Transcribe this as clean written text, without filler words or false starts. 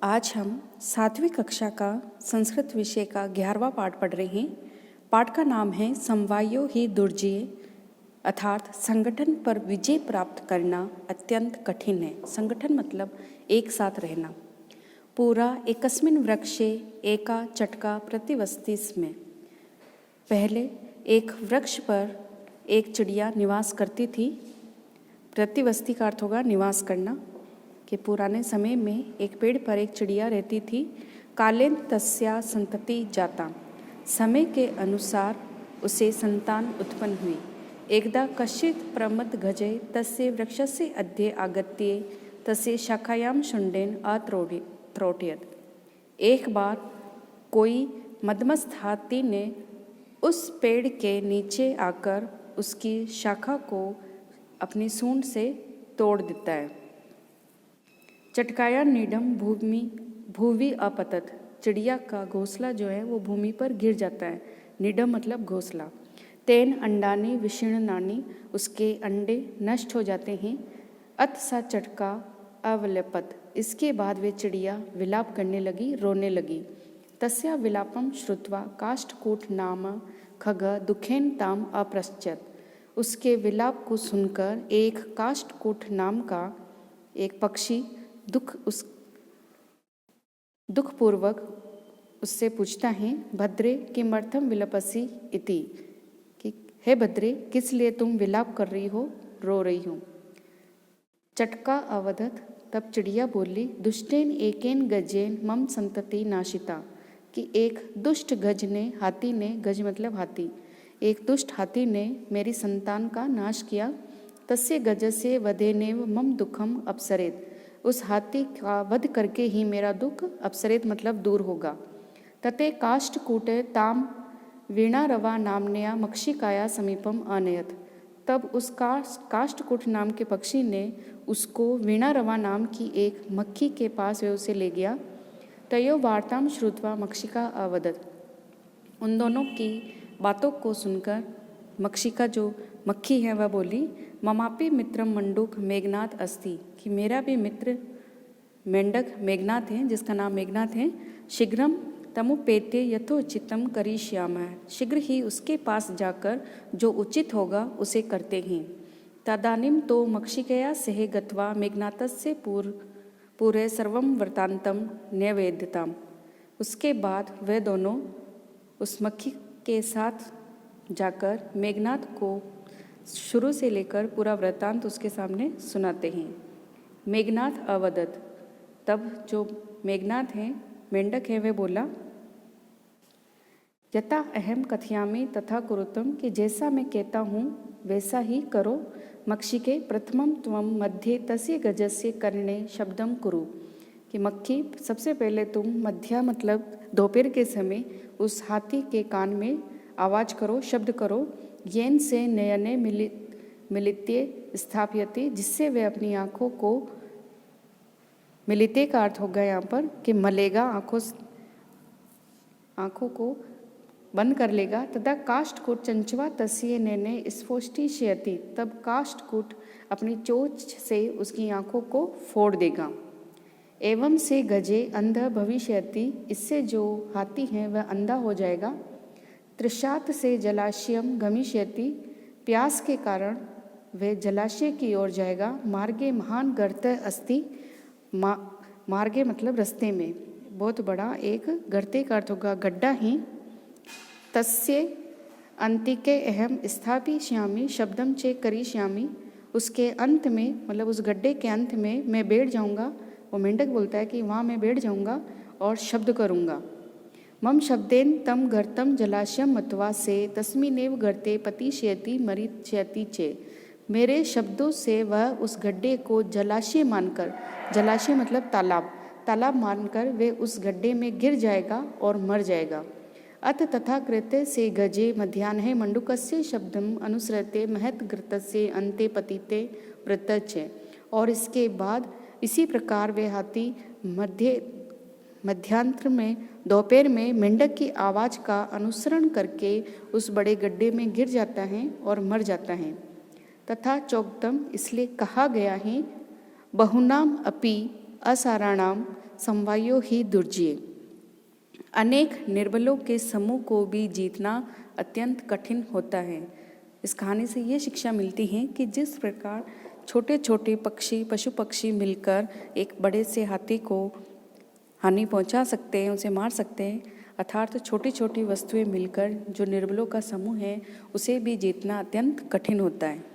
आज हम 7वीं कक्षा का संस्कृत विषय का 11वां पाठ पढ़ रहे हैं। पाठ का नाम है समवायो ही दुर्जय, अर्थात संगठन पर विजय प्राप्त करना अत्यंत कठिन है। संगठन मतलब एक साथ रहना। पूरा एकस्मिन् वृक्षे एका चटका प्रतिवसति स्म। पहले एक वृक्ष पर एक चिड़िया निवास करती थी। प्रतिवसति का अर्थ होगा निवास करना। कि पुराने समय में एक पेड़ पर एक चिड़िया रहती थी। कालेन तस्या संतति जाता, समय के अनुसार उसे संतान उत्पन्न हुई। एकदा कश्चित् प्रमद गजे तस्य वृक्षस्य अध्ये आगत्य तस्य शाखायां शुण्डेन अत्रोटयत्। एक बार कोई मदमस्त हाथी ने उस पेड़ के नीचे आकर उसकी शाखा को अपनी सूंड से तोड़ देता है। चटकाया नीडम भूवि अपतत, चिड़िया का घोंसला जो है वो भूमि पर गिर जाता है। नीडम मतलब घोंसला। तेन अंडानी विशीर्णानि, उसके अंडे नष्ट हो जाते हैं। अत सा चटका अवलपत, इसके बाद वे चिड़िया विलाप करने लगी, रोने लगी। तस्या विलापम श्रुत्वा काष्ठकूट नाम खग दुखेन ताम अपृच्छत, उसके विलाप को सुनकर एक काष्ठकूट नाम का एक पक्षी दुखपूर्वक उससे पूछता है, भद्रे किमर्थम विलपसी इति, कि हे भद्रे किस लिए तुम विलाप कर रही हो, रो रही हो। चटका अवदत, तब चिड़िया बोली, दुष्टेन एकेन गजेन मम संतति नाशिता, कि एक दुष्ट गज ने, हाथी ने, गज मतलब हाथी, एक दुष्ट हाथी ने मेरी संतान का नाश किया। तस्य गजस्य वधेनेव मम दुखम अपसरेत, उस हाथी का वध करके ही मेरा दुख अपसरेत मतलब दूर होगा। तते काष्ठकूटे ताम वीणारवा नामनया मक्षिकाया समीपम आनयत, तब उस काष्ठकूट नाम के पक्षी ने उसको वीणारवा नाम की एक मक्खी के पास वे उसे ले गया। तयो वार्ताम श्रुत्वा मक्षिका अवदत, उन दोनों की बातों को सुनकर मक्षिका जो मक्खी है वह बोली, ममापि मित्रम मंडूक मेघनाथ अस्ति, कि मेरा भी मित्र मेंढक मेघनाथ है, जिसका नाम मेघनाथ है। शीघ्रम तमुपेत्य यथोचितम करिष्यामः, शीघ्र ही उसके पास जाकर जो उचित होगा उसे करते हैं। तदानीं तो मक्षिकया सह गत्वा मेघनाथस्य पूरे सर्वं वृत्तान्तं न्यवेद्यताम्, उसके बाद वे दोनों उस मक्खी के साथ जाकर मेघनाथ को शुरू से लेकर पूरा वृत्तांत उसके सामने सुनाते हैं। मेघनाथ अवदत, तब जो मेघनाथ हैं, मेंढक है, वे बोला, यथा अहम कथयामि तथा कुरुतम, कि जैसा मैं कहता हूँ वैसा ही करो। मक्षिके प्रथमम त्वम मध्ये तस्य गजस्य कर्णे शब्दम कुरु, कि मक्खी सबसे पहले तुम मध्या मतलब दोपहर के समय उस हाथी के कान में आवाज करो, शब्द करो। येन से नयने मिलित्य स्थाप्यते, जिससे वे अपनी आँखों को, मिलित्य का अर्थ होगा यहाँ पर कि मलेगा, आँखों को बंद कर लेगा। तथा काष्ठकूट चंचवा तस्य नैने स्फोष्टिष्यति, तब काष्ठकूट अपनी चोंच से उसकी आँखों को फोड़ देगा। एवं से गजे अंध भविष्यति, इससे जो हाथी है वह अंधा हो जाएगा। तृषात से जलाशयम गमिष्यति, प्यास के कारण वह जलाशय की ओर जाएगा। मार्गे महान गर्त अस्ति, मार्गे मतलब रास्ते में बहुत बड़ा एक गर्ते का अर्थ होगा गड्ढा ही। तस्य अंतिके अहम स्थापयिष्यामि शब्दम चे करिष्यामि, उसके अंत में मतलब उस गड्ढे के अंत में मैं बैठ जाऊंगा। वो मेंढक बोलता है कि वहाँ मैं बैठ जाऊंगा और शब्द करूंगा। मम शब्देन तम गर्तम जलाशयम मत्वा से तस्मिनेव गर्ते पतिष्यति मरिष्यति चे, मेरे शब्दों से वह उस गड्ढे को जलाशय मानकर, जलाशय मतलब तालाब, तालाब मानकर वे उस गड्ढे में गिर जाएगा और मर जाएगा। अत तथा कृत्य से गजे मध्याह्ने मंडूकस्य शब्दम अनुसृत्य महत घृतस्य अन्ते पतिते वृत्तच्च, और इसके बाद इसी प्रकार वे हाथी मध्यांतर में दोपहर में मेंढक की आवाज़ का अनुसरण करके उस बड़े गड्ढे में गिर जाता है और मर जाता है। तथा चौक्तम, इसलिए कहा गया है, बहुनाम अपि असाराणाम समवायो ही दुर्जय। अनेक निर्बलों के समूह को भी जीतना अत्यंत कठिन होता है। इस कहानी से ये शिक्षा मिलती है कि जिस प्रकार छोटे छोटे पक्षी पशु पक्षी मिलकर एक बड़े से हाथी को हानि पहुंचा सकते हैं, उसे मार सकते हैं, अर्थात छोटी छोटी वस्तुएं मिलकर जो निर्बलों का समूह है उसे भी जीतना अत्यंत कठिन होता है।